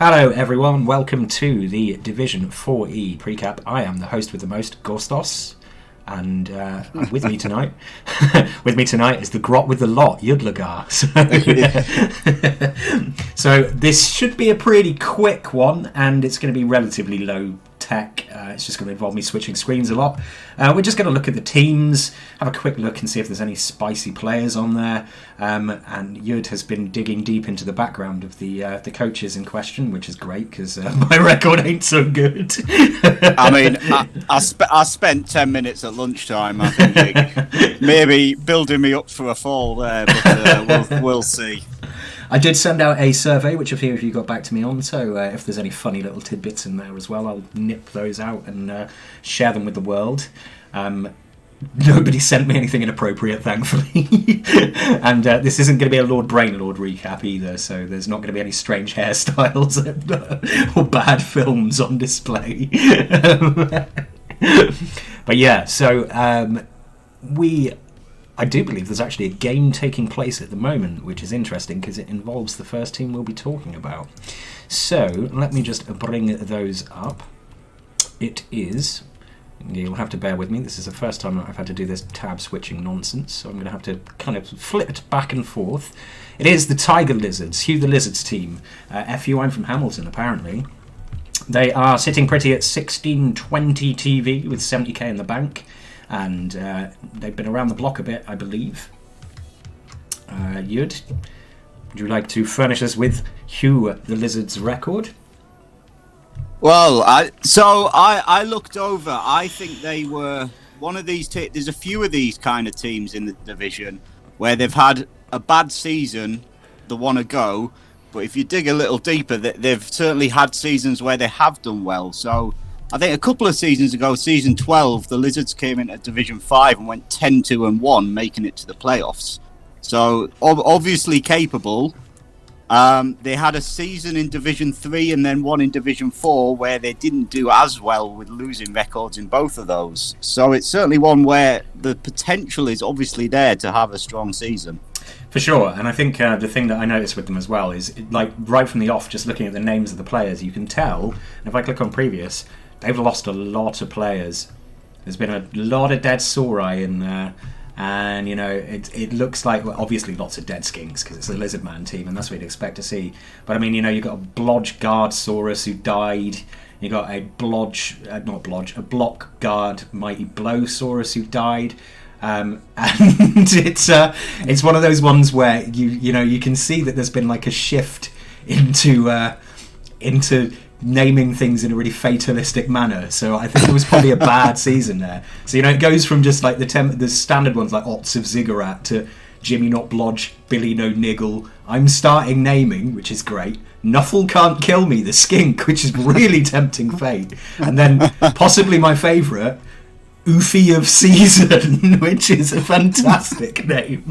Hello everyone, welcome to the Division 4E Precap. I am the host with the most, Gostos, and with me tonight is the grot with the lot, Yudlugar. So this should be a pretty quick one, and it's going to be relatively low tech. It's just going to involve me switching screens a lot. We're just going to look at the teams, have a quick look and see if there's any spicy players on there. And Yud has been digging deep into the background of the coaches in question, which is great because my record ain't so good. I mean, I spent 10 minutes at lunchtime, I think, maybe building me up for a fall there, but we'll see. I did send out a survey, which a few of you got back to me on, so if there's any funny little tidbits in there as well, I'll nip those out and share them with the world. Nobody sent me anything inappropriate, thankfully. And this isn't going to be a Lord Brainlord recap either, so there's not going to be any strange hairstyles or bad films on display. But yeah, so I do believe there's actually a game taking place at the moment, which is interesting because it involves the first team we'll be talking about. So let me just bring those up. It is... You'll have to bear with me. This is the first time I've had to do this tab switching nonsense, so I'm going to have to kind of flip it back and forth. It is the Tiger Lizards, Hugh the Lizards team. FU, I'm from Hamilton, apparently. They are sitting pretty at 1620 TV with 70k in the bank, and they've been around the block a bit, I believe. Yud, would you like to furnish us with Hugh the Lizards' record? Well, I looked over. I think they were one of these. There's a few of these kind of teams in the division where they've had a bad season, they want to go. But if you dig a little deeper, they've certainly had seasons where they have done well. So I think a couple of seasons ago, season 12, the Lizards came into Division 5 and went 10-2-1, making it to the playoffs. So obviously capable. They had a season in Division 3 and then one in Division 4 where they didn't do as well with losing records in both of those. So it's certainly one where the potential is obviously there to have a strong season. For sure, and I think the thing that I noticed with them as well is, like, right from the off, just looking at the names of the players, you can tell, and if I click on previous, they've lost a lot of players. There's been a lot of dead Saurai in there. And, you know, it looks like, well, obviously lots of dead skinks because it's a Lizard Man team and that's what you'd expect to see. But, I mean, you know, you've got a Blodge Guard Saurus who died. You've got a a Block Guard Mighty Blow Saurus who died. And it's one of those ones where, you know, you can see that there's been like a shift into naming things in a really fatalistic manner. So I think it was probably a bad season there. So, you know, it goes from just like the standard ones like Ots of Ziggurat to Jimmy Not Blodge, Billy No Niggle. I'm starting naming, which is great. Nuffle Can't Kill Me, the Skink, which is really tempting fate. And then possibly my favourite, Oofy of Season, which is a fantastic name.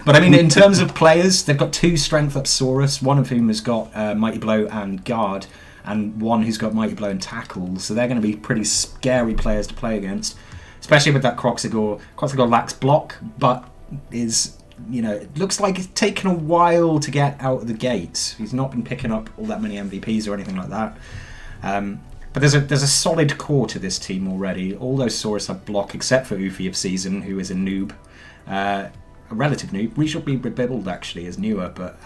But I mean, in terms of players, they've got 2 Strength Up Saurus, one of whom has got Mighty Blow and Guard, and one who's got Mighty Blow and Tackle. So they're going to be pretty scary players to play against, especially with that Croxigor. Croxigor lacks block, but is, you know, it looks like it's taken a while to get out of the gates. He's not been picking up all that many MVPs or anything like that. But there's a solid core to this team already. All those Saurus have block except for Oofy of Season, who is a noob. A relative noob. We should be REBBL actually as newer, but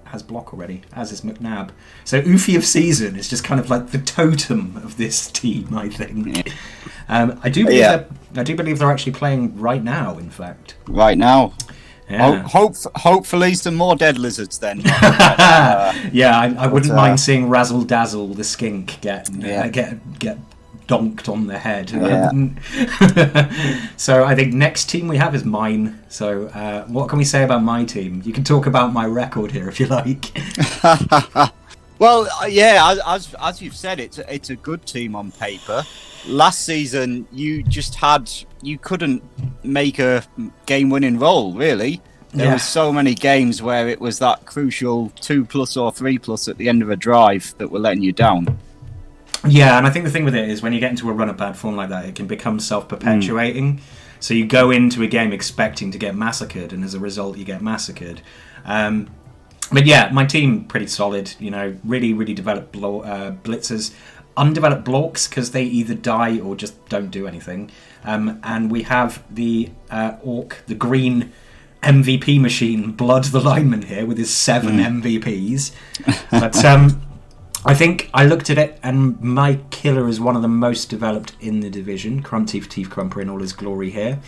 has block already, as is McNabb. So Oofy of Season is just kind of like the totem of this team, I think. I do believe they're actually playing right now, in fact. Right now. Yeah. Hopefully some more dead lizards then. I wouldn't mind seeing Razzle Dazzle the Skink get donked on the head. Yeah. So I think next team we have is mine. So what can we say about my team? You can talk about my record here if you like. Well, yeah, as you've said, it's a good team on paper. Last season, you couldn't make a game-winning roll, really. There were so many games where it was that crucial 2+ or 3+ at the end of a drive that were letting you down. Yeah, and I think the thing with it is when you get into a run of bad form like that, it can become self-perpetuating. So you go into a game expecting to get massacred, and as a result, you get massacred. But yeah, my team pretty solid. Really, really developed blitzers, undeveloped blorks because they either die or just don't do anything. And we have the orc, the green MVP machine, Blood the Lineman here with his 7 MVPs. But I think I looked at it, and my killer is one of the most developed in the division. Crumpteeth Teeth Crumper in all his glory here.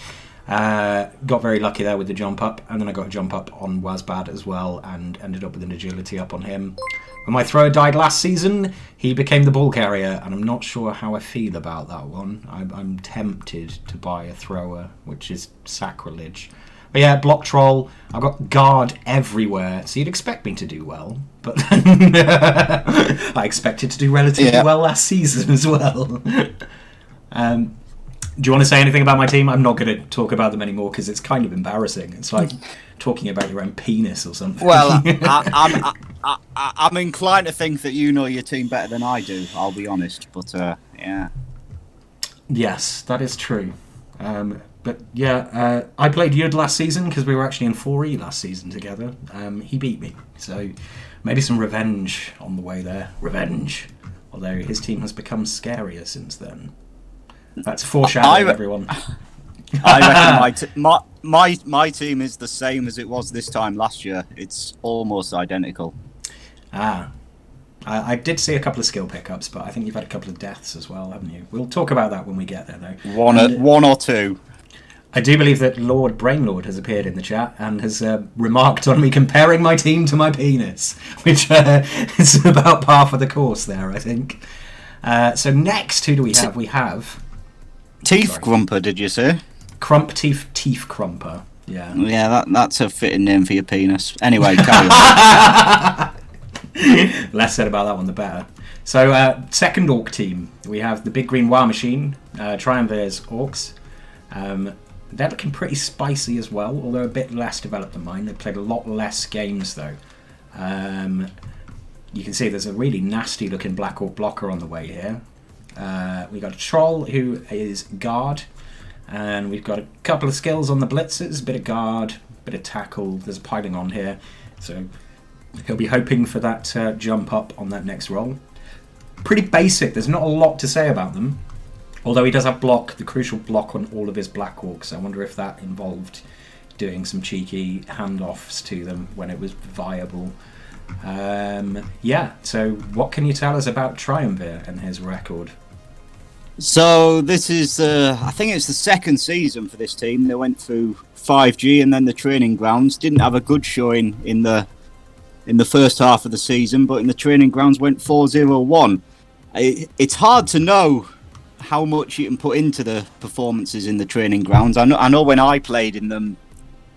Got very lucky there with the jump up, and then I got a jump up on Wazbad as well, and ended up with an agility up on him. When my thrower died last season, he became the ball carrier, and I'm not sure how I feel about that one. I'm tempted to buy a thrower, which is sacrilege. But yeah, block troll. I've got guard everywhere, so you'd expect me to do well. But I expected to do relatively well last season as well. Do you want to say anything about my team? I'm not going to talk about them anymore because it's kind of embarrassing. It's like talking about your own penis or something. Well, I'm inclined to think that you know your team better than I do, I'll be honest. But, yeah. Yes, that is true. But yeah, I played Yud last season because we were actually in 4E last season together. He beat me, so maybe some revenge on the way there. Revenge. Although his team has become scarier since then. That's foreshadowing, everyone. I reckon my team is the same as it was this time last year. It's almost identical. I did see a couple of skill pickups, but I think you've had a couple of deaths as well, haven't you? We'll talk about that when we get there, though. One or two. I do believe that Lord Brainlord has appeared in the chat and has remarked on me comparing my team to my penis, which is about par for the course there, I think. So next, who do we have? We have... Teeth Crumper, did you say? Crumpteeth Teeth Crumper, yeah. Yeah, that's a fitting name for your penis. Anyway, carry on. Less said about that one, the better. So, second orc team, we have the Big Green War Machine, Triumvirs Orcs. They're looking pretty spicy as well, although a bit less developed than mine. They've played a lot less games, though. You can see there's a really nasty looking Black Orc blocker on the way here. We've got a Troll who is Guard, and we've got a couple of skills on the Blitzers, a bit of Guard, a bit of Tackle. There's a piling on here, so he'll be hoping for that jump up on that next roll. Pretty basic, there's not a lot to say about them, although he does have block, the crucial block on all of his Black Orcs. I wonder if that involved doing some cheeky handoffs to them when it was viable. Yeah, so what can you tell us about Triumvir and his record? So this is, I think it's the second season for this team. They went through 5G and then the training grounds. Didn't have a good showing in the first half of the season, but in the training grounds went 4-0-1. It's hard to know how much you can put into the performances in the training grounds. I know when I played in them,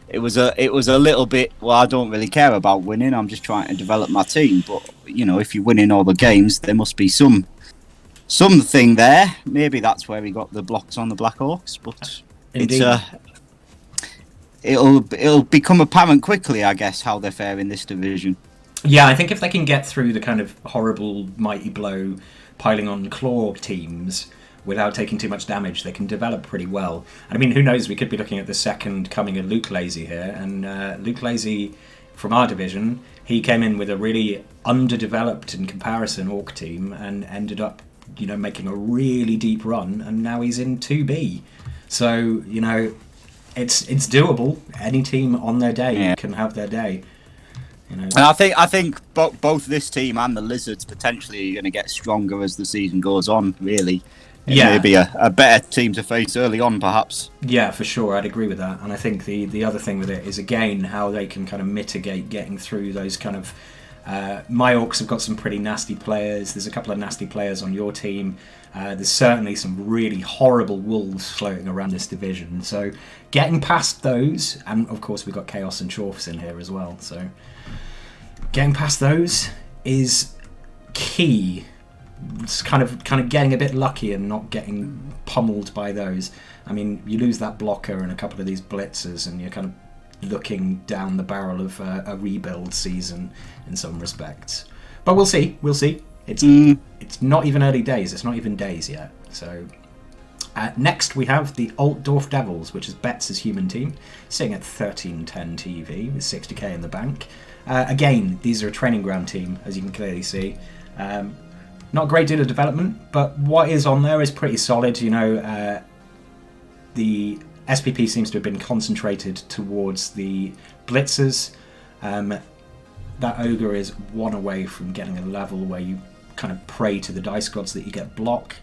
it was a little bit, well, I don't really care about winning. I'm just trying to develop my team. But if you're winning all the games, there must be something there. Maybe that's where we got the blocks on the Black Orcs. But Indeed. it'll become apparent quickly, I guess, how they're faring in this division. Yeah, I think if they can get through the kind of horrible mighty blow piling on claw teams without taking too much damage, they can develop pretty well. And I mean, who knows, we could be looking at the second coming of Luke Lazy here, and Luke Lazy from our division, he came in with a really underdeveloped in comparison orc team and ended up making a really deep run, and now he's in 2B. So it's doable. Any team on their day can have their day. And I think both this team and the Lizards potentially are going to get stronger as the season goes on, really. It may be a better team to face early on, perhaps. Yeah, for sure, I'd agree with that. And I think the other thing with it is, again, how they can kind of mitigate getting through those kind of... my Orcs have got some pretty nasty players. There's a couple of nasty players on your team. There's certainly some really horrible wolves floating around this division. So getting past those, and of course we've got Chaos and Chorfs in here as well. So getting past those is key. It's kind of getting a bit lucky and not getting pummeled by those. I mean, you lose that blocker and a couple of these blitzers, and you're kind of looking down the barrel of a rebuild season in some respects. But we'll see. It's not even early days. It's not even days yet. So Next, we have the Alt Dwarf Devils, which is Betts' human team, sitting at 1310 TV with 60k in the bank. Again, these are a training ground team, as you can clearly see. Not a great deal of development, but what is on there is pretty solid. You know, the SPP seems to have been concentrated towards the blitzers. That ogre is one away from getting a level where you kind of pray to the dice gods that you get block.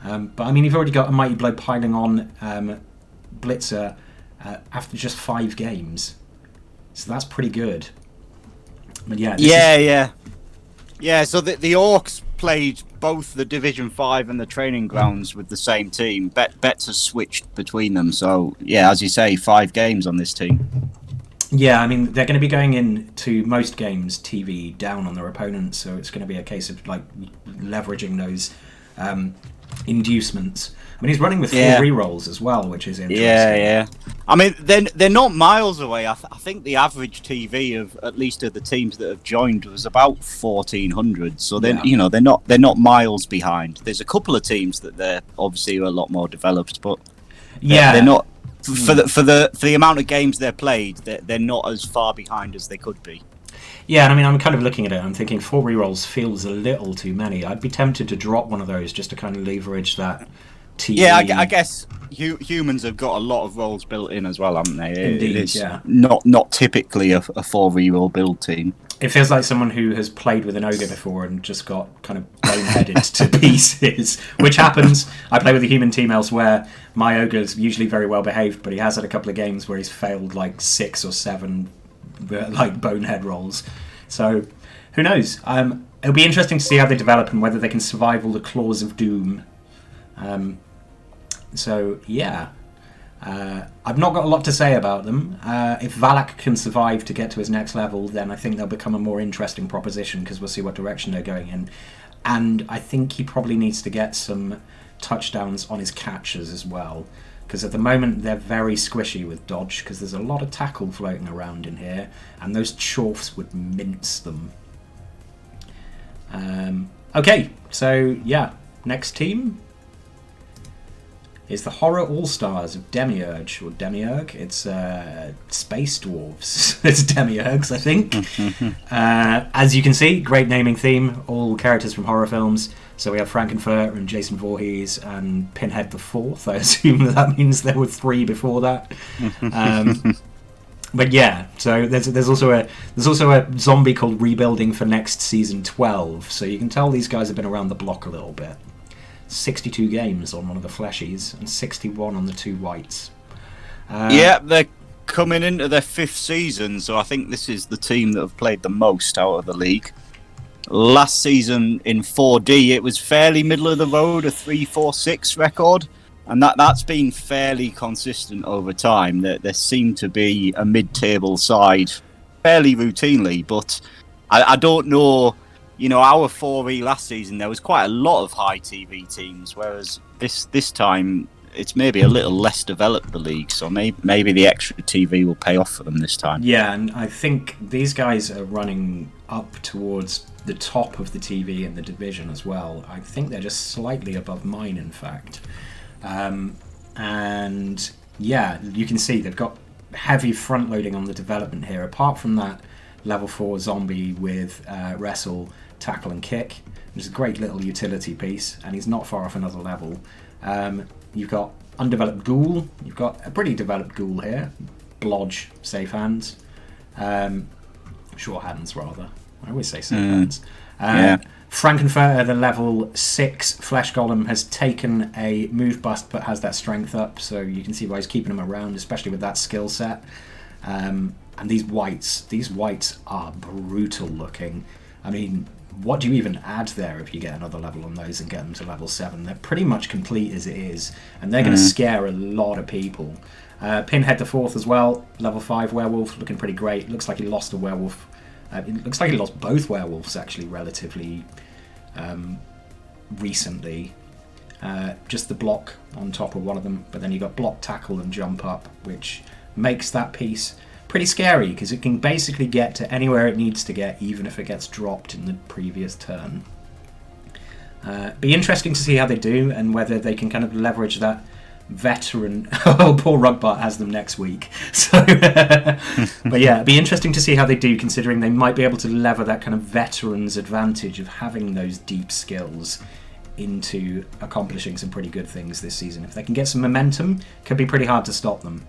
But I mean, you've already got a Mighty Blow piling on blitzer after just 5 games, so that's pretty good. But yeah, so the Orcs played both the Division 5 and the training grounds with the same team. Bets has switched between them, so yeah, as you say, 5 games on this team. Yeah, I mean, they're going to be going into most games TV down on their opponents, so it's going to be a case of like leveraging those inducements. I mean, he's running with 4 rerolls as well, which is interesting. Yeah. I mean, they're not miles away. I think the average TV of at least of the teams that have joined was about 1,400. So they're not miles behind. There's a couple of teams that they're obviously a lot more developed, but they're not for the amount of games they're played. They're not as far behind as they could be. Yeah, and I mean, I'm kind of looking at it. I'm thinking 4 rerolls feels a little too many. I'd be tempted to drop one of those just to kind of leverage that TV. Yeah, I guess humans have got a lot of rolls built in as well, haven't they? Indeed, it's yeah. Not typically a 4 reroll build team. It feels like someone who has played with an ogre before and just got kind of boneheaded to pieces, which happens. I play with a human team elsewhere. My ogre's usually very well behaved, but he has had a couple of games where he's failed like 6 or 7 like bonehead rolls. So who knows? It'll be interesting to see how they develop and whether they can survive all the claws of doom. So yeah, I've not got a lot to say about them. If Valak can survive to get to his next level, then I think they'll become a more interesting proposition because we'll see what direction they're going in. And I think he probably needs to get some touchdowns on his catches as well, because at the moment they're very squishy with dodge because there's a lot of tackle floating around in here, and those chorfs would mince them. Okay, so yeah, next team is the Horror All-Stars of Demiurge, or Demiurge. It's Space Dwarves. It's Demiurges, I think. As you can see, great naming theme, all characters from horror films. So we have Frankenfurter and Jason Voorhees and Pinhead the Fourth. I assume that means there were 3 before that. But yeah, so there's also a zombie called Rebuilding for next season 12. So you can tell these guys have been around the block a little bit. 62 games on one of the fleshies and 61 on the 2 whites. They're coming into their 5th season, so I think this is the team that have played the most out of the league. Last season in 4D, it was fairly middle of the road, a 3-4-6 record, and that's been fairly consistent over time. There seemed to be a mid-table side fairly routinely, but I don't know. You know, our 4E last season, there was quite a lot of high TV teams, whereas this time it's maybe a little less developed, the league, so maybe the extra TV will pay off for them this time. Yeah, and I think these guys are running up towards the top of the TV in the division as well. I think they're just slightly above mine, in fact. And yeah, you can see they've got heavy front loading on the development here. Apart from that level 4 zombie with wrestle, tackle and kick, which is a great little utility piece, and he's not far off another level. You've got undeveloped ghoul. You've got a pretty developed ghoul here. Blodge, safe hands. Short hands, rather. I always say safe hands. Frankenfurter, the level 6 flesh golem, has taken a move bust but has that strength up, so you can see why he's keeping him around, especially with that skill set. And these whites are brutal looking. I mean, what do you even add there if you get another level on those and get them to level 7? They're pretty much complete as it is, and they're going to scare a lot of people. Pinhead the Fourth as well, level 5 werewolf, looking pretty great. Looks like he lost a werewolf. It looks like he lost both werewolves actually relatively recently. Just the block on top of one of them, but then you got block, tackle and jump up, which makes that piece pretty scary because it can basically get to anywhere it needs to get, even if it gets dropped in the previous turn. Be interesting to see how they do and whether they can kind of leverage that veteran. Oh, poor Rugbart has them next week. So, but yeah, it'd be interesting to see how they do, considering they might be able to lever that kind of veteran's advantage of having those deep skills into accomplishing some pretty good things this season. If they can get some momentum, it could be pretty hard to stop them.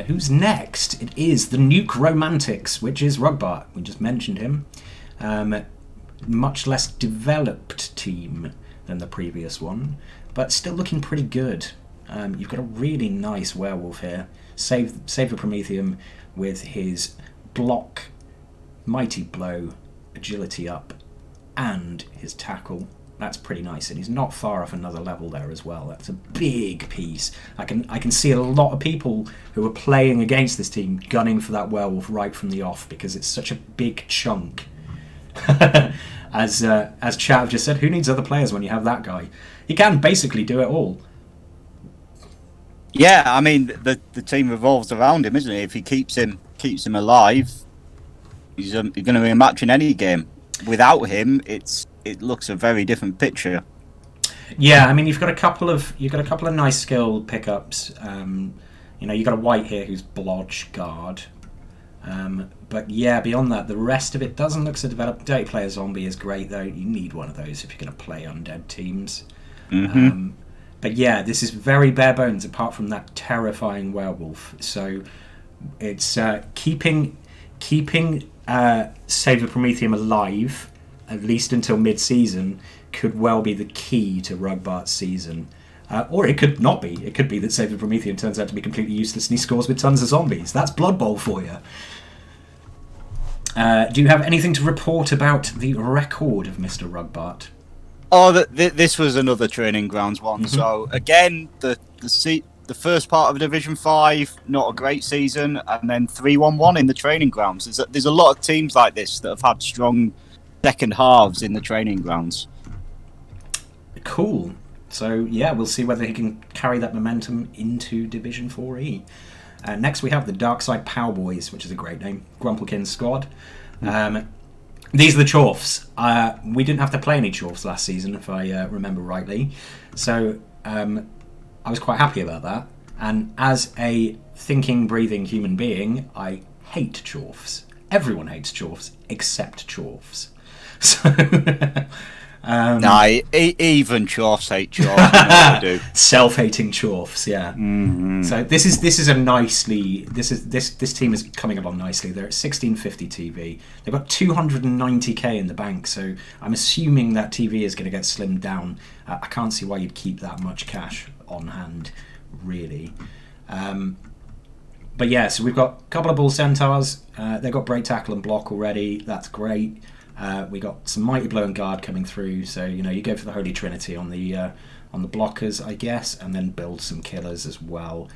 Who's next? It is the Nuke Romantics, which is Rugbart. We just mentioned him. Much less developed team than the previous one, but still looking pretty good. You've got a really nice werewolf here. Save the Prometheum with his block, mighty blow, agility up, and his tackle. That's pretty nice, and he's not far off another level there as well. That's a big piece. I can see a lot of people who are playing against this team gunning for that werewolf right from the off, because it's such a big chunk. As Chat have just said, who needs other players when you have that guy? He can basically do it all. Yeah, I mean the team revolves around him, isn't it? If he keeps him alive, he's going to be a match in any game. Without him, it looks a very different picture. Yeah, I mean you've got a couple of nice skill pickups. You've got a white here who's Blodge Guard. But yeah, beyond that, the rest of it doesn't look so developed. Dirty Player Zombie is great, though. You need one of those if you're going to play undead teams. But yeah, this is very bare bones, apart from that terrifying werewolf. So it's keeping Save the Prometheum alive, at least until mid-season, could well be the key to Rugbart's season. Or it could not be. It could be that Save the Prometheum turns out to be completely useless and he scores with tons of zombies. That's Blood Bowl for you. Do you have anything to report about the record of Mr. Rugbart? Oh, this was another training grounds one. So again, the first part of Division 5, not a great season, and then 3-1-1 in the training grounds. There's a lot of teams like this that have had strong second halves in the training grounds. Cool. So yeah, we'll see whether he can carry that momentum into Division 4E. Next we have the Darkside Powboys, which is a great name. Grumplekin's squad. These are the Chorfs. We didn't have to play any Chorfs last season, if I remember rightly. So I was quite happy about that. And as a thinking, breathing human being, I hate Chorfs. Everyone hates Chorfs, except Chorfs. So... even Chorfs hate Chorfs. They do. Self-hating Chorfs, yeah. So this team is coming along nicely. They're at 1650 TV. They've got 290k in the bank, so I'm assuming that TV is going to get slimmed down. I can't see why you'd keep that much cash on hand, really. But yeah, so we've got a couple of Bull Centaurs. They've got Break, Tackle and Block already. That's great. We got some Mighty Blow and Guard coming through, so you go for the Holy Trinity on the blockers, I guess, and then build some killers as well.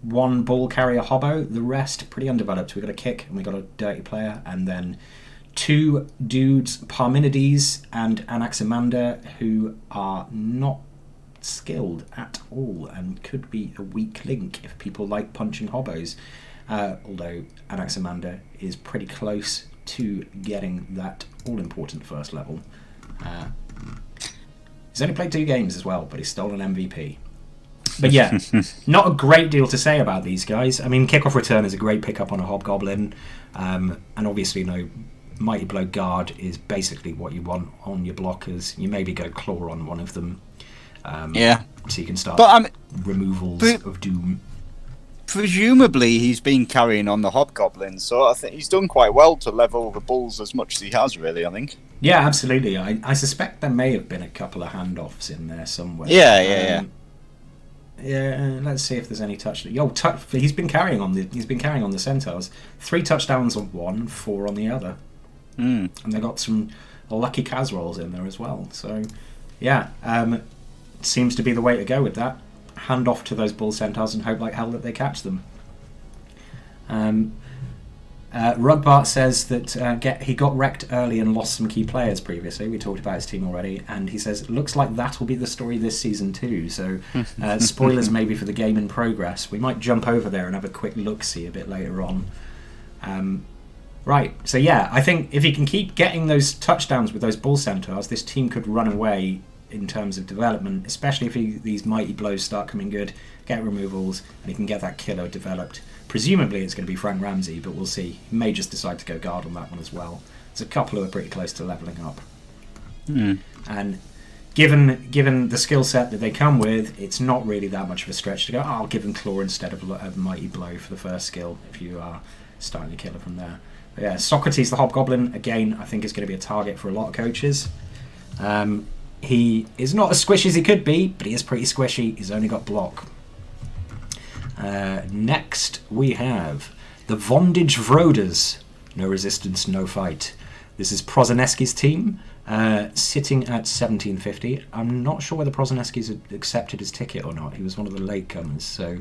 One Ball Carrier Hobbo, the rest pretty undeveloped. We got a Kick and we got a Dirty Player, and then two dudes, Parmenides and Anaximander, who are not skilled at all and could be a weak link if people like punching Hobbos. Although Anaximander is pretty close to getting that all-important first level. He's only played 2 games as well, but he's stolen MVP. But yeah, not a great deal to say about these guys. I mean, Kickoff Return is a great pickup on a Hobgoblin, and obviously, Mighty Blow Guard is basically what you want on your blockers. You maybe go Claw on one of them, so you can start removals of Doom. Presumably he's been carrying on the Hobgoblin, so I think he's done quite well to level the Bulls as much as he has, really, I think. Yeah, absolutely. I suspect there may have been a couple of handoffs in there somewhere. Yeah. Let's see if there's any touch. He's been carrying on the Centaurs. 3 touchdowns on one, 4 on the other. And they got some lucky Casrolls in there as well. So, yeah, seems to be the way to go with that. Hand off to those Bull Centaurs and hope like hell that they catch them. Rugbart says that he got wrecked early and lost some key players previously. We talked about his team already, and he says it looks like that will be the story this season too. So spoilers maybe for the game in progress. We might jump over there and have a quick look-see a bit later on. Right, so yeah, I think if he can keep getting those touchdowns with those Bull Centaurs, this team could run away in terms of development, especially if these mighty blows start coming good, get removals, and he can get that killer developed. Presumably it's going to be Frank Ramsey, but we'll see. He may just decide to go guard on that one as well. There's a couple who are pretty close to levelling up. And given the skill set that they come with, it's not really that much of a stretch to go, I'll give them Claw instead of a Mighty Blow for the first skill, if you are starting to killer from there. But yeah, Socrates the Hobgoblin, again, I think is going to be a target for a lot of coaches. He is not as squishy as he could be, but he is pretty squishy. He's only got block. Next, we have the Bondage Roaders. No resistance, no fight. This is Prozaneski's team, sitting at 1750. I'm not sure whether Prozaneski's accepted his ticket or not. He was one of the latecomers, so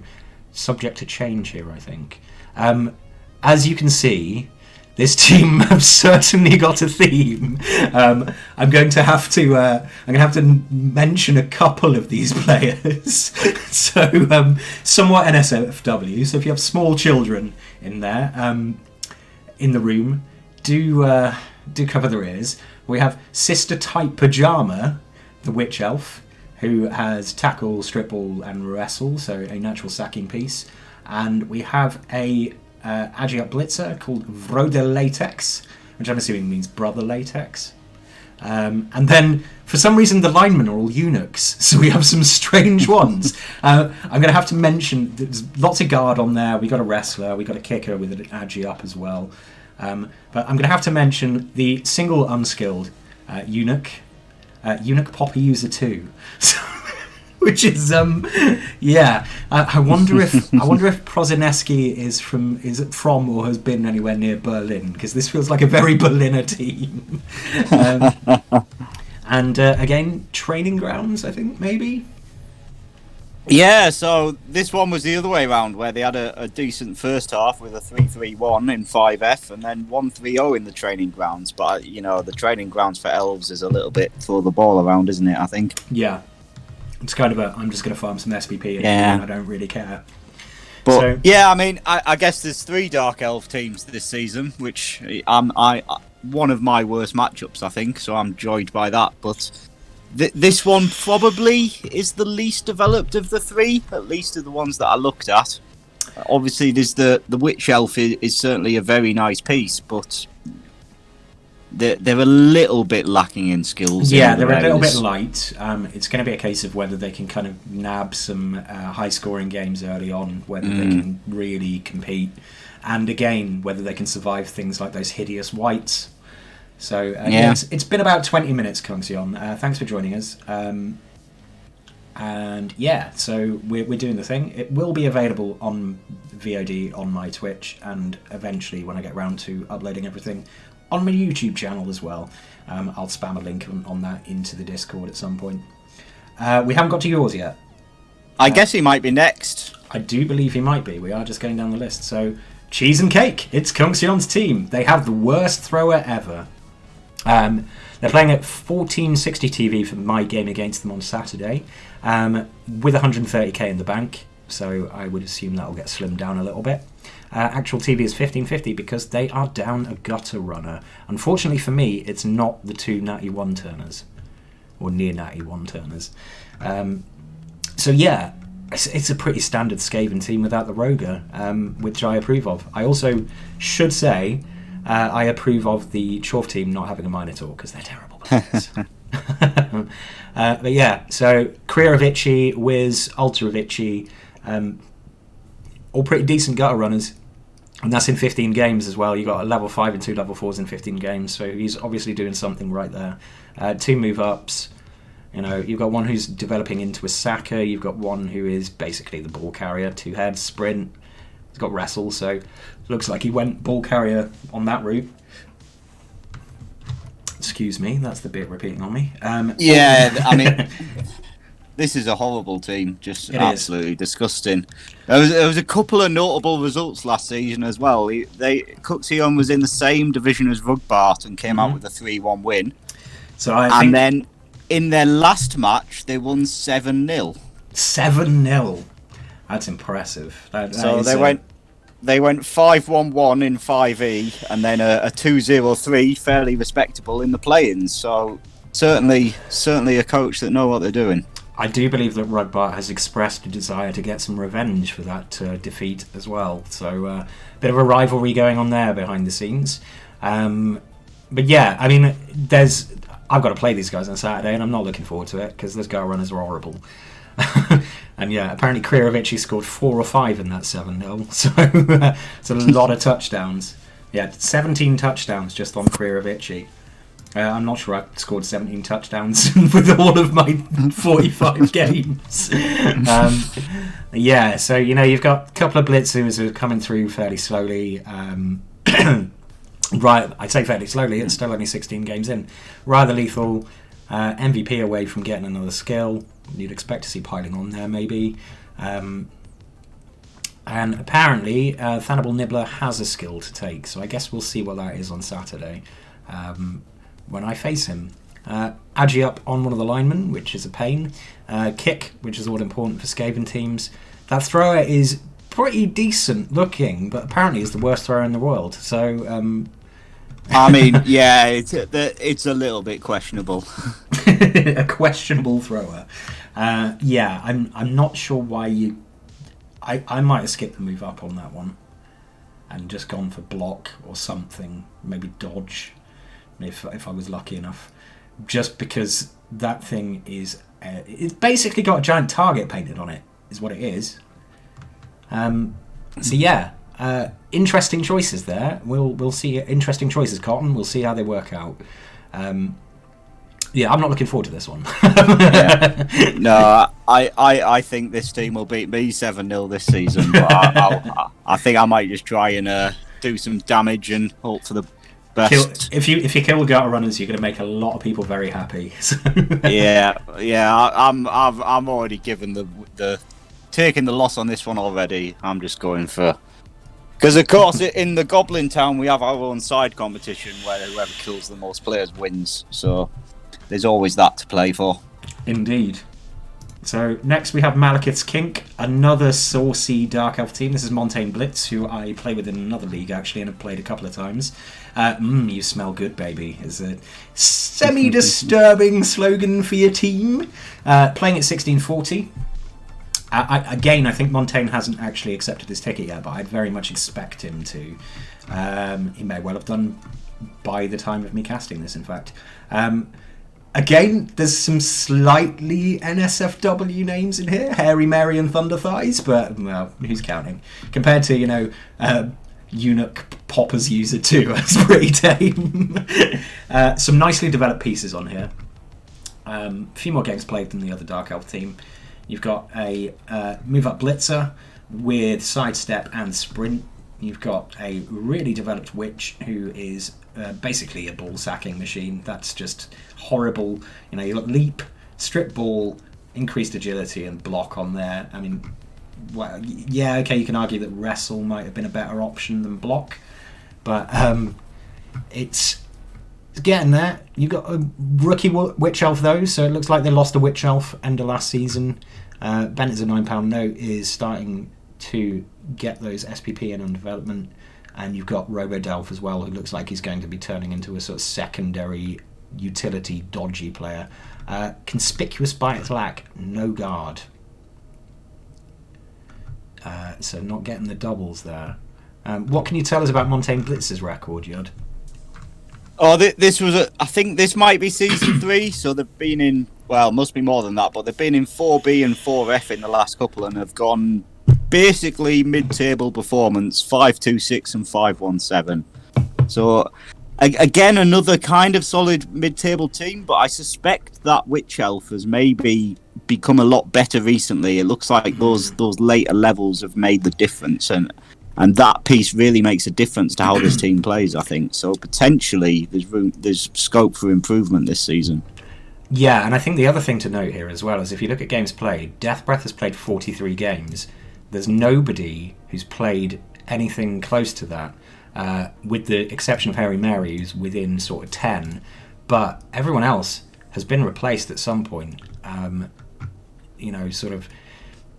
subject to change here, I think. As you can see, this team have certainly got a theme. I'm going to have to mention a couple of these players. So somewhat NSFW. So if you have small children in there, in the room, do cover their ears. We have Sister Type Pajama, the Witch Elf, who has Tackle, Strip Ball, and Wrestle, so a natural sacking piece. And we have a Agiat Blitzer called Vrode Latex, which I'm assuming means brother latex. And then, for some reason, the linemen are all eunuchs, so we have some strange ones. I'm going to have to mention, there's lots of guard on there. We got a wrestler, we got a kicker with an Agi up as well. But I'm going to have to mention the single unskilled eunuch, Eunuch Poppy User 2. Which is I wonder if Prozaneski is from or has been anywhere near Berlin, because this feels like a very Berliner team. And again, training grounds, I think, maybe. Yeah, so this one was the other way around, where they had a decent first half with a 3-3-1 in 5F and then 1-3-0 in the training grounds. But the training grounds for Elves is a little bit throw the ball around, isn't it? I think. Yeah. It's kind of I'm just going to farm some SPP and I don't really care. But so, yeah, I mean, I guess there's 3 Dark Elf teams this season, which one of my worst matchups, I think, so I'm joyed by that. But this one probably is the least developed of the 3, at least of the ones that I looked at. Obviously, there's the Witch Elf is certainly a very nice piece, but they're a little bit lacking in skills. Yeah, they're a little bit light. It's going to be a case of whether they can kind of nab some high-scoring games early on, whether they can really compete, and again, whether they can survive things like those hideous whites. So it's been about 20 minutes, Kungsion. Thanks for joining us. And yeah, so we're doing the thing. It will be available on VOD on my Twitch, and eventually, when I get round to uploading everything, on my YouTube channel as well. I'll spam a link on that into the Discord at some point. We haven't got to yours yet. I guess he might be next. I do believe he might be. We are just going down the list. So, cheese and cake. It's Kungsion's team. They have the worst thrower ever. They're playing at 1460 TV for my game against them on Saturday, with 130k in the bank. So I would assume that will get slimmed down a little bit. Actual TV is 1550 because they are down a gutter runner. Unfortunately for me, it's not the 2 natty 1-turners. Or near natty 1-turners. So yeah, it's a pretty standard Skaven team without the Roger, which I approve of. I also should say I approve of the Chorf team not having a Minotaur because they're terrible players. But yeah, so Kriaravicci, Wiz, Ultravicci, all pretty decent gutter runners. And that's in 15 games as well. You got a level 5 and 2 level 4s in 15 games, so he's obviously doing something right there. 2 move ups. You've got one who's developing into a sacker. You've got one who is basically the ball carrier. 2 heads, sprint. He's got wrestle, so looks like he went ball carrier on that route. Excuse me, that's the bit repeating on me. Yeah, I mean, this is a horrible team. Just absolutely disgusting. There was a couple of notable results last season as well. Cuxion was in the same division as Rugbart and came out with a 3-1 win. And then in their last match, they won 7-0. 7-0. That's impressive. They went 5-1-1 in 5E, and then a 2-0-3, fairly respectable in the play-ins. So certainly a coach that know what they're doing. I do believe that Rugbart has expressed a desire to get some revenge for that defeat as well. So a bit of a rivalry going on there behind the scenes. But yeah, I mean, I've got to play these guys on Saturday, and I'm not looking forward to it because those Go runners are horrible. And yeah, apparently Krirovici scored 4 or 5 in that 7-0, so it's a lot of touchdowns. Yeah, 17 touchdowns just on Krirovici. I'm not sure I scored 17 touchdowns with all of my 45 games. Yeah, so you've got a couple of blitzers who are coming through fairly slowly. Right, I'd say fairly slowly. It's still only 16 games in. Rather lethal. MVP away from getting another skill. You'd expect to see piling on there, maybe. And apparently, Thannibal Nibbler has a skill to take, so I guess we'll see what that is on Saturday when I face him. Agi up on one of the linemen, which is a pain. Kick, which is all important for Skaven teams. That thrower is pretty decent looking, but apparently is the worst thrower in the world. So, I mean, yeah, it's a little bit questionable. A questionable thrower. Yeah, I'm not sure why I might have skipped the move up on that one and just gone for block or something, maybe dodge if I was lucky enough. Just because that thing is it's basically got a giant target painted on it, is what it is. So yeah, interesting choices there. We'll see interesting choices, Cotton. We'll see how they work out. Yeah, I'm not looking forward to this one. Yeah. No, I think this team will beat me 7-0 this season. But I think I might just try and do some damage and hope for the best. If you kill gutter runners, you're going to make a lot of people very happy. So. Yeah. I'm already given the taking the loss on this one already. I'm just going for. Because, of course, in the Goblin Town, we have our own side competition where whoever kills the most players wins. So there's always that to play for. Indeed. So next we have Malekith's Kink, another saucy Dark Elf team. This is Montaigne Blitz, who I play with in another league, actually, and have played a couple of times. You smell good, baby, is a semi-disturbing slogan for your team. Playing at 1640. Again, I think Montaigne hasn't actually accepted his ticket yet, but I'd very much expect him to. He may well have done by the time of me casting this, in fact. Again, there's some slightly NSFW names in here, Hairy Mary and Thunder Thighs, but, well, who's counting? Compared to, Eunuch Popper's User 2, that's pretty tame. Some nicely developed pieces on here. A few more games played than the other Dark Elf team. You've got a move-up blitzer with sidestep and sprint. You've got a really developed witch who is basically a ball-sacking machine. That's just horrible. You've got leap, strip ball, increased agility, and block on there. I mean, well, yeah, okay, you can argue that wrestle might have been a better option than block, but it's getting there. You've got a rookie Witch Elf, though, so it looks like they lost a Witch Elf end of last season. Bennett's a £9 note is starting to get those SPP in on development, and you've got Robo-Delph as well, who looks like he's going to be turning into a sort of secondary utility dodgy player. Conspicuous by its lack, no guard. So not getting the doubles there. What can you tell us about Montaigne Blitz's record, Yud? Oh, this was I think this might be season 3, so they've been in, well, must be more than that, but they've been in 4B and 4F in the last couple and have gone basically mid-table performance, 5-2-6 and 5-1-7. So, again, another kind of solid mid-table team, but I suspect that Witch Elf has maybe become a lot better recently. It looks like those later levels have made the difference, and that piece really makes a difference to how this team plays, I think. So potentially there's scope for improvement this season. Yeah, and I think the other thing to note here as well is if you look at games played, Death Breath has played 43 games. There's nobody who's played anything close to that, with the exception of Harry Mary, who's within sort of 10. But everyone else has been replaced at some point, sort of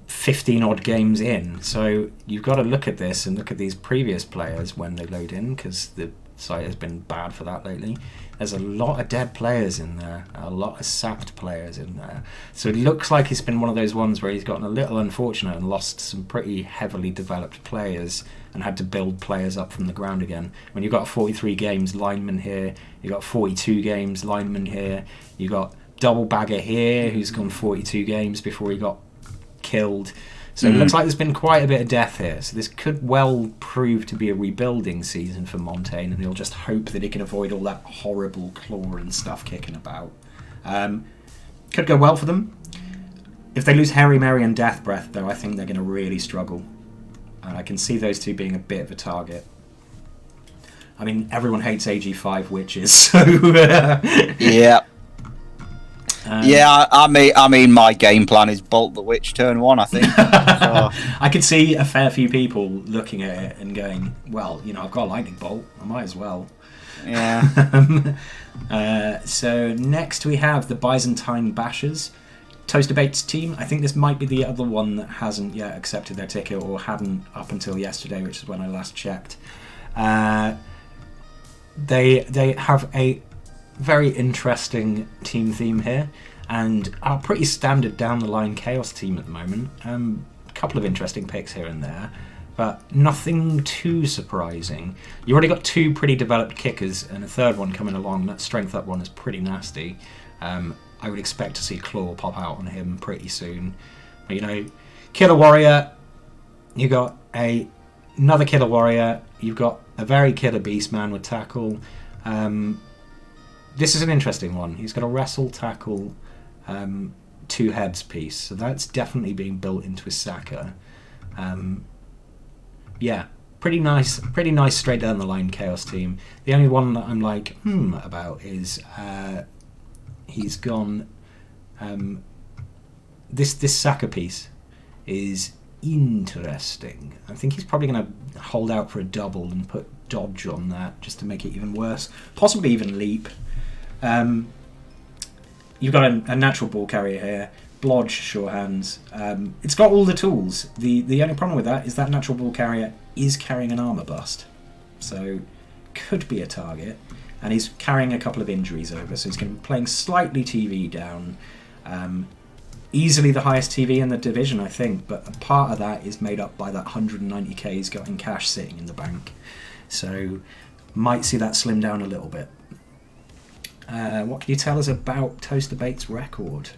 15 odd games in. So you've got to look at this and look at these previous players when they load in, because the site has been bad for that lately. There's a lot of dead players in there, a lot of sacked players in there. So it looks like it's been one of those ones where he's gotten a little unfortunate and lost some pretty heavily developed players and had to build players up from the ground again. When you've got 43 games lineman here, you've got 42 games lineman here, you've got Double Bagger here who's gone 42 games before he got killed. So it looks like there's been quite a bit of death here. So this could well prove to be a rebuilding season for Montaigne, and he'll just hope that he can avoid all that horrible claw and stuff kicking about. Could go well for them. If they lose Harry, Mary and Death Breath, though, I think they're going to really struggle. And I can see those two being a bit of a target. I mean, everyone hates AG5 witches, so... Yeah. I mean, my game plan is Bolt the Witch turn 1, I think. So. I could see a fair few people looking at it and going, well, I've got a Lightning Bolt, I might as well. Yeah. So next we have the Byzantine Bashers. Toast Debates team. I think this might be the other one that hasn't yet accepted their ticket, or hadn't up until yesterday, which is when I last checked. They have a very interesting team theme here, and are pretty standard down the line Chaos team at the moment. A couple of interesting picks here and there, but nothing too surprising. You already got 2 pretty developed kickers and a third one coming along. That strength up one is pretty nasty. I would expect to see Claw pop out on him pretty soon. But, Killer Warrior, you got another Killer Warrior, you've got a very killer Beastman with tackle. This is an interesting one. He's got a wrestle, tackle, 2 heads piece, so that's definitely being built into his Saka. Pretty nice straight down the line Chaos team. The only one that I'm like about is he's gone. This Saka piece is interesting. I think he's probably going to hold out for a double and put dodge on that just to make it even worse, possibly even leap. You've got a natural ball carrier here, Blodge, sure hands. It's got all the tools. The only problem with that is that natural ball carrier is carrying an armor bust, so could be a target. And he's carrying a couple of injuries over, so he's going to be playing slightly TV down. Easily the highest TV in the division, I think, but a part of that is made up by that 190k he's got in cash sitting in the bank. So might see that slim down a little bit. What can you tell us about Toast Debate's record?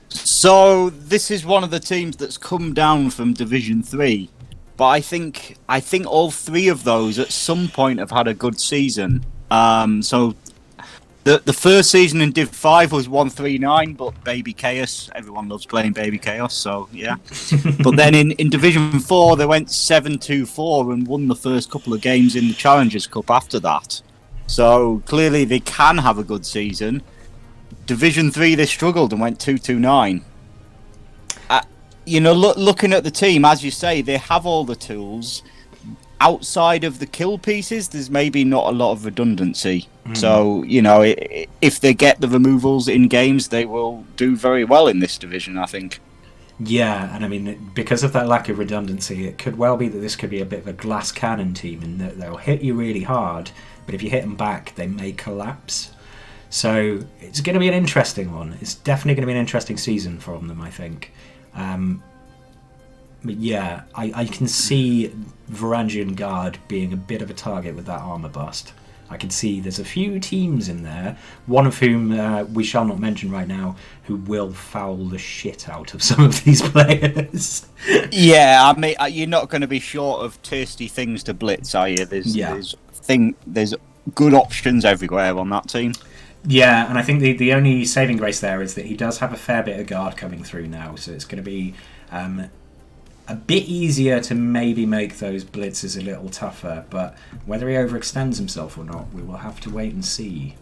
So this is one of the teams that's come down from Division 3, but I think all 3 of those at some point have had a good season. So the first season in Div 5 was 139, but Baby Chaos, everyone loves playing Baby Chaos, so yeah. But then in Division 4 they went 7-2-4 and won the first couple of games in the Challengers Cup after that. So clearly they can have a good season. Division 3 they struggled and went 2-2-9. Looking at the team, as you say, they have all the tools. Outside of the kill pieces, there's maybe not a lot of redundancy. So, if they get the removals in games, they will do very well in this division, I think. Yeah, and I mean, because of that lack of redundancy, it could well be that this could be a bit of a glass cannon team in that they'll hit you really hard, but if you hit them back, they may collapse. So it's going to be an interesting one. It's definitely going to be an interesting season from them, I think. But yeah, I can see Varangian Guard being a bit of a target with that armor bust. I can see there's a few teams in there, one of whom we shall not mention right now, who will foul the shit out of some of these players. Yeah, I mean, you're not going to be short of tasty things to blitz, are you? There's good options everywhere on that team. Yeah, and I think the only saving grace there is that he does have a fair bit of guard coming through now, so it's going to be a bit easier to maybe make those blitzes a little tougher, but whether he overextends himself or not, we will have to wait and see.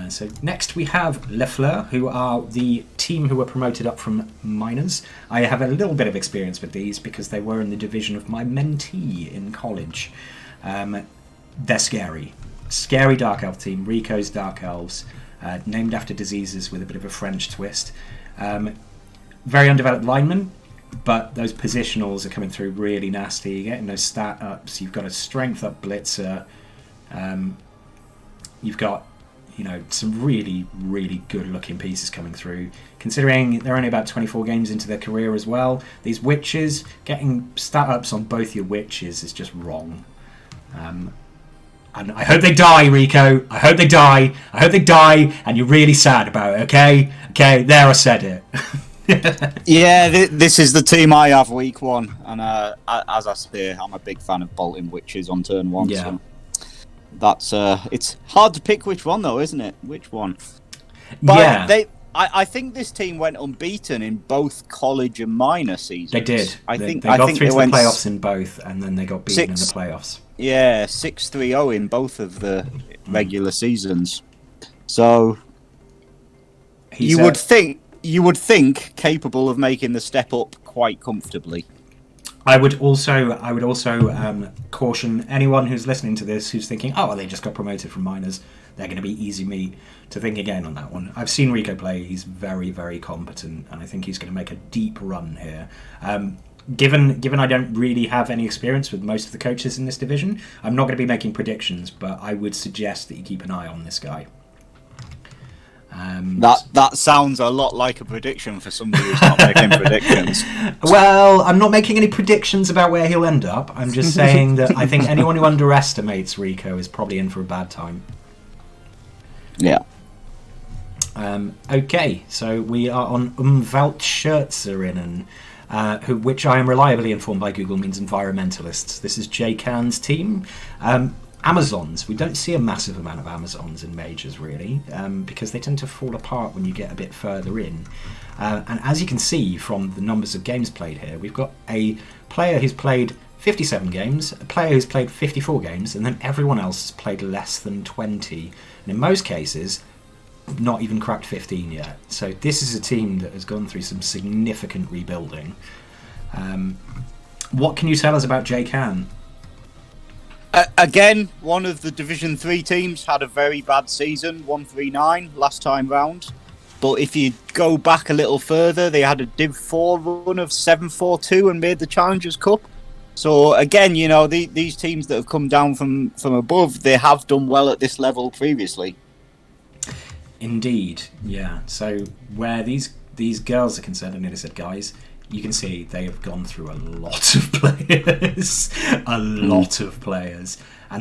So next we have Le Fleur, who are the team who were promoted up from minors. I have a little bit of experience with these because they were in the division of my mentee in college. They're scary. Scary Dark Elf team, Rico's Dark Elves, named after diseases with a bit of a French twist. Very undeveloped linemen, but those positionals are coming through really nasty. You're getting those stat ups. You've got a strength up blitzer. You've got, some really, really good-looking pieces coming through. Considering they're only about 24 games into their career as well, these witches, getting stat ups on both your witches is just wrong. And I hope they die, Rico. I hope they die. I hope they die, and you're really sad about it, okay? Okay, there, I said it. Yeah, this is the team I have week 1, and as I say, I'm a big fan of bolting witches on turn 1. Yeah. So that's it's hard to pick which one though, isn't it? Which one? But yeah. I think this team went unbeaten in both college and minor seasons. They did. I they think got they through to the went playoffs in both, and then they got beaten in the playoffs. Yeah, 6-3-0 in both of the regular seasons. So you would think capable of making the step up quite comfortably. I would also caution anyone who's listening to this who's thinking, oh, well, they just got promoted from minors, they're going to be easy meat, to think again on that one. I've seen Rico play. He's very, very competent, and I think he's going to make a deep run here. Given I don't really have any experience with most of the coaches in this division, I'm not going to be making predictions, but I would suggest that you keep an eye on this guy. That sounds a lot like a prediction for somebody who's not making predictions. Well, I'm not making any predictions about where he'll end up. I'm just saying that I think anyone who underestimates Rico is probably in for a bad time. Yeah. Okay, so we are on Umweltschützerinnen, which I am reliably informed by Google means environmentalists. This is JCAN's team. Amazons. We don't see a massive amount of Amazons in majors, really, because they tend to fall apart when you get a bit further in. And as you can see from the numbers of games played here, we've got a player who's played 57 games, a player who's played 54 games, and then everyone else has played less than 20. And in most cases, not even cracked 15 yet. So this is a team that has gone through some significant rebuilding. What can you tell us about JCAN? Again, one of the Division 3 teams had a very bad season, 1-3-9 last time round. But if you go back a little further, they had a Div 4 run of 7-4-2 and made the Challengers Cup. So again, these teams that have come down from above, they have done well at this level previously. Indeed, yeah. So where these girls are concerned, I nearly said guys, you can see they have gone through a lot of players. And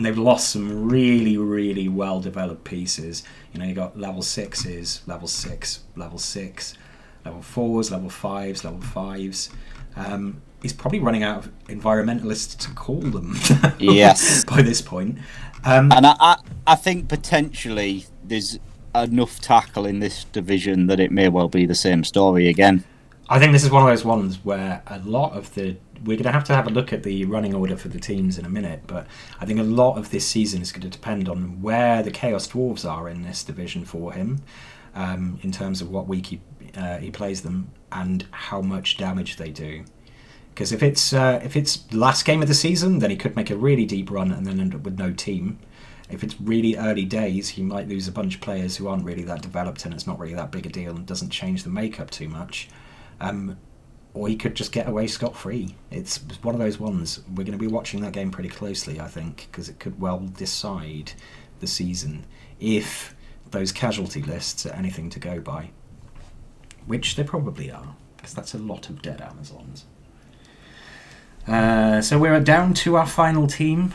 they've lost some really, really well-developed pieces. You got level 6s, level 6, level 6, level 4s, level 5s, level 5s. He's probably running out of environmentalists to call them. Yes. By this point. And I think potentially there's enough tackle in this division that it may well be the same story again. I think this is one of those ones where a lot of we're going to have a look at the running order for the teams in a minute, but I think a lot of this season is going to depend on where the Chaos Dwarves are in this division for him, in terms of what week he plays them and how much damage they do. Because if it's last game of the season, then he could make a really deep run and then end up with no team. If it's really early days, he might lose a bunch of players who aren't really that developed and it's not really that big a deal and doesn't change the makeup too much. Or he could just get away scot-free. It's one of those ones. We're going to be watching that game pretty closely, I think, because it could well decide the season if those casualty lists are anything to go by. Which they probably are, because that's a lot of dead Amazons. So we're down to our final team.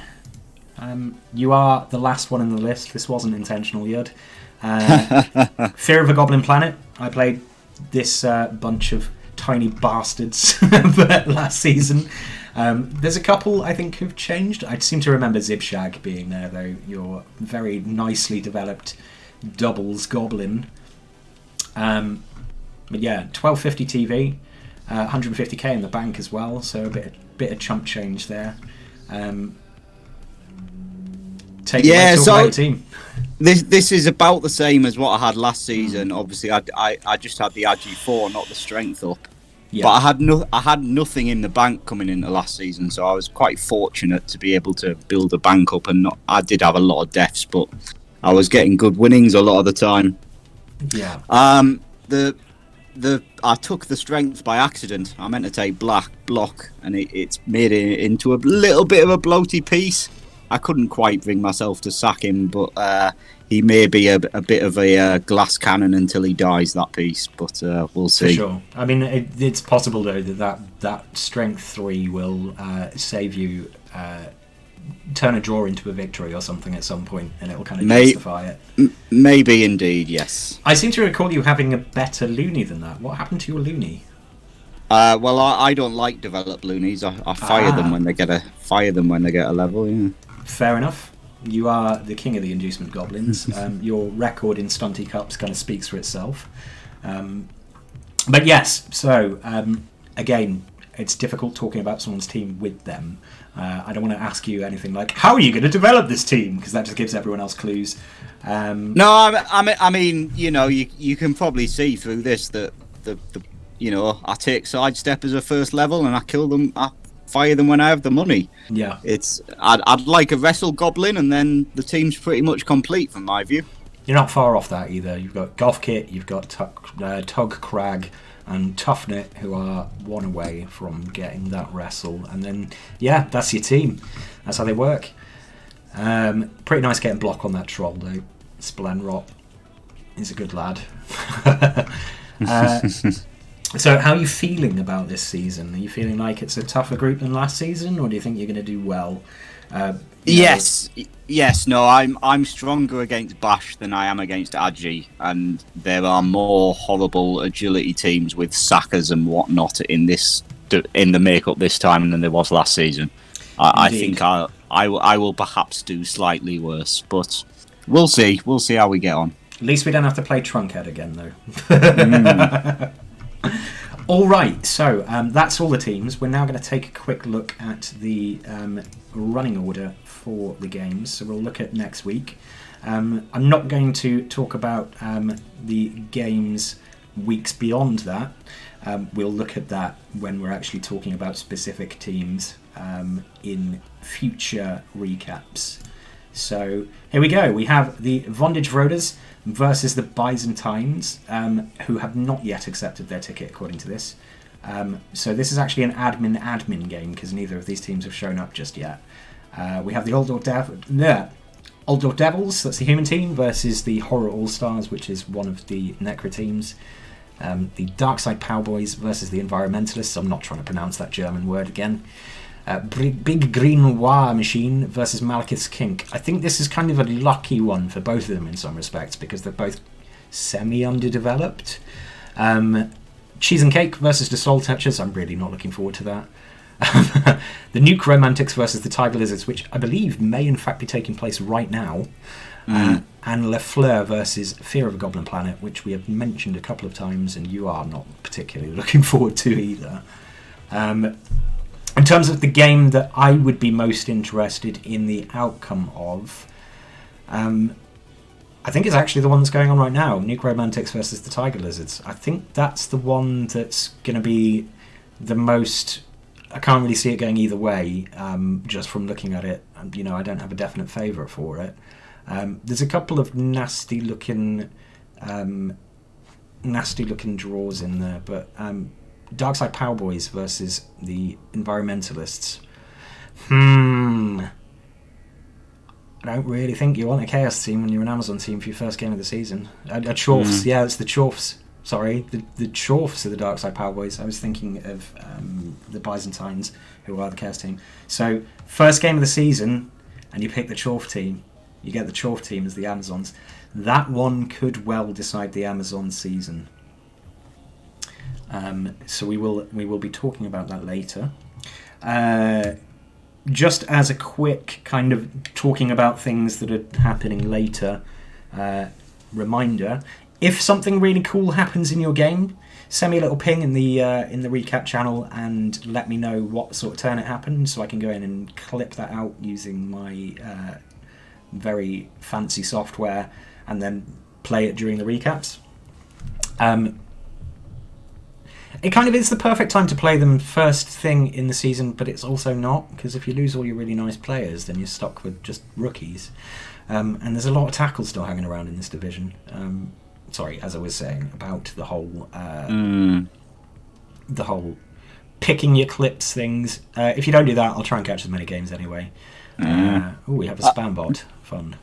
You are the last one in the list. This wasn't intentional, Yud. Fear of a Goblin Planet. I played this bunch of tiny bastards last season. There's a couple I think who've changed. I seem to remember Zibshag being there, though. Your very nicely developed doubles Goblin. But yeah, 1250 TV, 150k in the bank as well, so a bit of chump change there. Take away to a team. This is about the same as what I had last season. Obviously, I just had the Agi 4, not the strength up. Yeah. But I had nothing in the bank coming into last season, so I was quite fortunate to be able to build a bank up. And I did have a lot of deaths, but I was getting good winnings a lot of the time. Yeah. I took the strength by accident. I meant to take block, and it's made it into a little bit of a bloaty piece. I couldn't quite bring myself to sack him, but he may be a bit of a glass cannon until he dies, that piece. But we'll see. For sure. I mean, it's possible though that strength 3 will save you. Turn a draw into a victory or something at some point, and it will kind of justify it. Maybe indeed, yes. I seem to recall you having a better loony than that. What happened to your loony? Well, I don't like developed loonies. I fire them when they get a level. Yeah. Fair enough. You are the king of the inducement goblins. Your record in Stunty Cups kind of speaks for itself. But yes, so again, it's difficult talking about someone's team with them. I don't want to ask you anything like, how are you going to develop this team? Because that just gives everyone else clues. No, I mean, you can probably see through this that I take sidestep as a first level and I kill them. I fire them when I have the money. Yeah, I'd like a wrestle goblin, and then the team's pretty much complete from my view. You're not far off that either. You've got Golf Kit, you've got Tug Crag, and Toughnit, who are one away from getting that wrestle. And then, yeah, that's your team. That's how they work. Pretty nice getting block on that troll, though. Splenrot is a good lad. So how are you feeling about this season? Are you feeling like it's a tougher group than last season, or do you think you're going to do well? Yes. No, I'm stronger against Bash than I am against Agi, and there are more horrible agility teams with Sackers and whatnot in the makeup this time than there was last season. I think I will perhaps do slightly worse, but we'll see. We'll see how we get on. At least we don't have to play Trunkhead again, though. All right, so that's all the teams. We're now going to take a quick look at the running order for the games. So we'll look at next week. I'm not going to talk about the games weeks beyond that. We'll look at that when we're actually talking about specific teams in future recaps. So here we go. We have the Bondage Roaders versus the Byzantines, who have not yet accepted their ticket according to this. So this is actually an admin game because neither of these teams have shown up just yet. We have the Old Dwarf Devils, that's the human team, versus the Horror All-Stars, which is one of the Necra teams. The Darkside Powboys versus the Environmentalists. I'm not trying to pronounce that German word again. Big Green War Machine versus Malekith Kink. I think this is kind of a lucky one for both of them in some respects because they're both semi-underdeveloped. Cheese and Cake versus the Soul Touchers. I'm really not looking forward to that. The Nuke Romantics versus the Tiger Lizards, which I believe may in fact be taking place right now. And Le Fleur versus Fear of a Goblin Planet, which we have mentioned a couple of times and you are not particularly looking forward to either. In terms of the game that I would be most interested in the outcome of, I think it's actually the one that's going on right now, Nuke Romantics versus the Tiger Lizards. I think that's the one that's going to be the most... I can't really see it going either way, just from looking at it. I don't have a definite favourite for it. There's a couple of nasty looking draws in there, but Darkside Powboys versus the Environmentalists. I don't really think you want a Chaos team when you're an Amazon team for your first game of the season. A Chorfs, yeah, it's the Chorfs. Sorry, the Chorfs are the Darkside Powboys. I was thinking of the Byzantines, who are the Chaos team. So, first game of the season, and you pick the Chorf team. You get the Chorf team as the Amazons. That one could well decide the Amazon season. So we will be talking about that later. Just as a quick kind of talking about things that are happening later reminder, if something really cool happens in your game, send me a little ping in the recap channel and let me know what sort of turn it happened so I can go in and clip that out using my very fancy software and then play it during the recaps. It kind of is the perfect time to play them first thing in the season, but it's also not, because if you lose all your really nice players, then you're stuck with just rookies. And there's a lot of tackles still hanging around in this division. Sorry, as I was saying, about the whole picking your clips things. If you don't do that, I'll try and catch as many games anyway. We have a spam bot. Fun.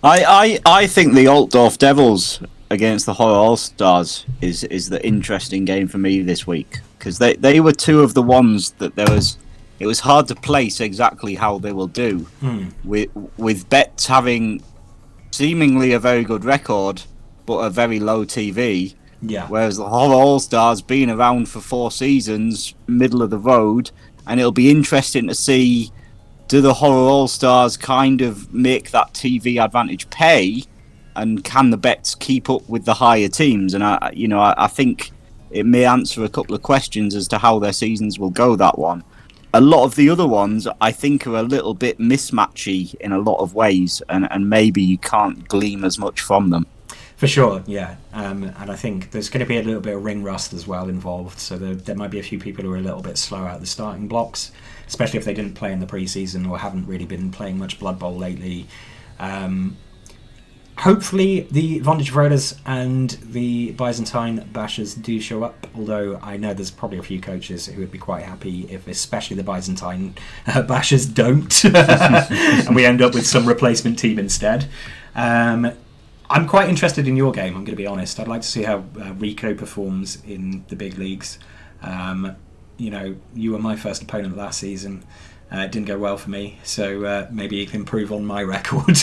I think the Dwarf Devils against the Horror All Stars is the interesting game for me this week, because they were two of the ones that it was hard to place exactly how they will do, with Bets having seemingly a very good record but a very low TV. Yeah. Whereas the Horror All Stars been around for 4 seasons, middle of the road, and it'll be interesting to see, do the Horror All Stars kind of make that TV advantage pay, and can the Bets keep up with the higher teams? And I think it may answer a couple of questions as to how their seasons will go. That one. A lot of the other ones, I think, are a little bit mismatchy in a lot of ways, and maybe you can't glean as much from them. For sure, yeah. And I think there's going to be a little bit of ring rust as well involved, so there might be a few people who are a little bit slow out the starting blocks, especially if they didn't play in the preseason or haven't really been playing much Blood Bowl lately. Hopefully the Bondage Roaders and the Byzantine Bashers do show up, although I know there's probably a few coaches who would be quite happy if especially the Byzantine Bashers don't, and we end up with some replacement team instead. I'm quite interested in your game, I'm going to be honest. I'd like to see how Rico performs in the big leagues. You were my first opponent last season. It didn't go well for me, so maybe you can improve on my record.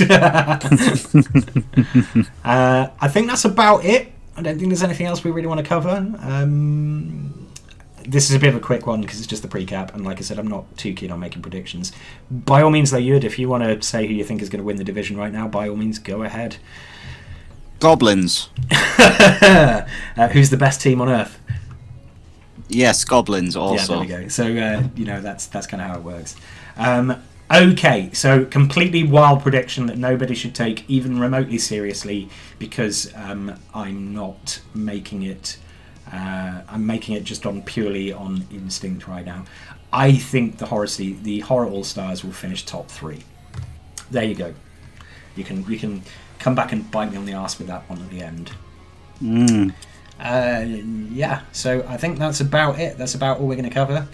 I think that's about it. I don't think there's anything else we really want to cover. This is a bit of a quick one because it's just the pre-cap, and like I said, I'm not too keen on making predictions. By all means, though, Yud, if you want to say who you think is going to win the division right now, by all means, go ahead. Goblins. Who's the best team on Earth? Yes, Goblins also. Yeah, there we go. So, that's kind of how it works. Okay, so completely wild prediction that nobody should take even remotely seriously, because I'm not making it... I'm making it just purely on instinct right now. I think the Horror All-Stars will finish top 3. There you go. You can come back and bite me on the arse with that one at the end. So I think that's about it. That's about all we're going to cover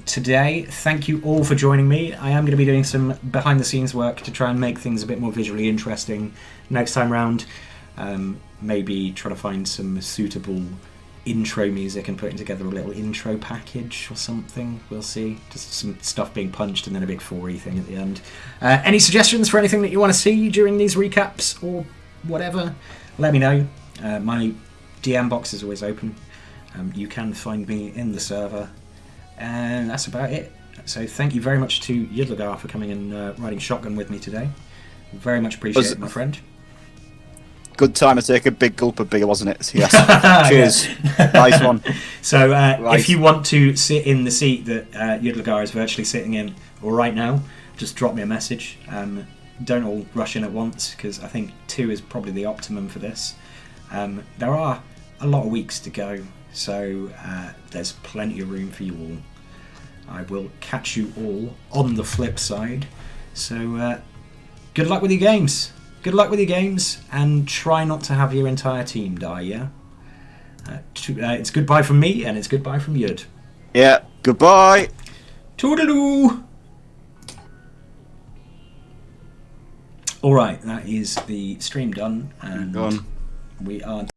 today. Thank you all for joining me. I am going to be doing some behind the scenes work to try and make things a bit more visually interesting next time round. Maybe try to find some suitable intro music and putting together a little intro package or something. We'll see. Just some stuff being punched and then a big 4E thing at the end. Any suggestions for anything that you want to see during these recaps or whatever? Let me know. My DM box is always open. You can find me in the server. And that's about it. So thank you very much to Yudlugar for coming and riding shotgun with me today. Very much appreciated, my friend. Good time to take a big gulp of beer, wasn't it? Yes. Cheers. Nice one. So if you want to sit in the seat that Yudlugar is virtually sitting in right now, just drop me a message. Don't all rush in at once, because I think 2 is probably the optimum for this. There are a lot of weeks to go, so there's plenty of room for you all. I will catch you all on the flip side. So good luck with your games. Good luck with your games, and try not to have your entire team die, yeah? It's goodbye from me, and it's goodbye from Yud. Yeah, goodbye. Toodaloo! Alright, that is the stream done, and we are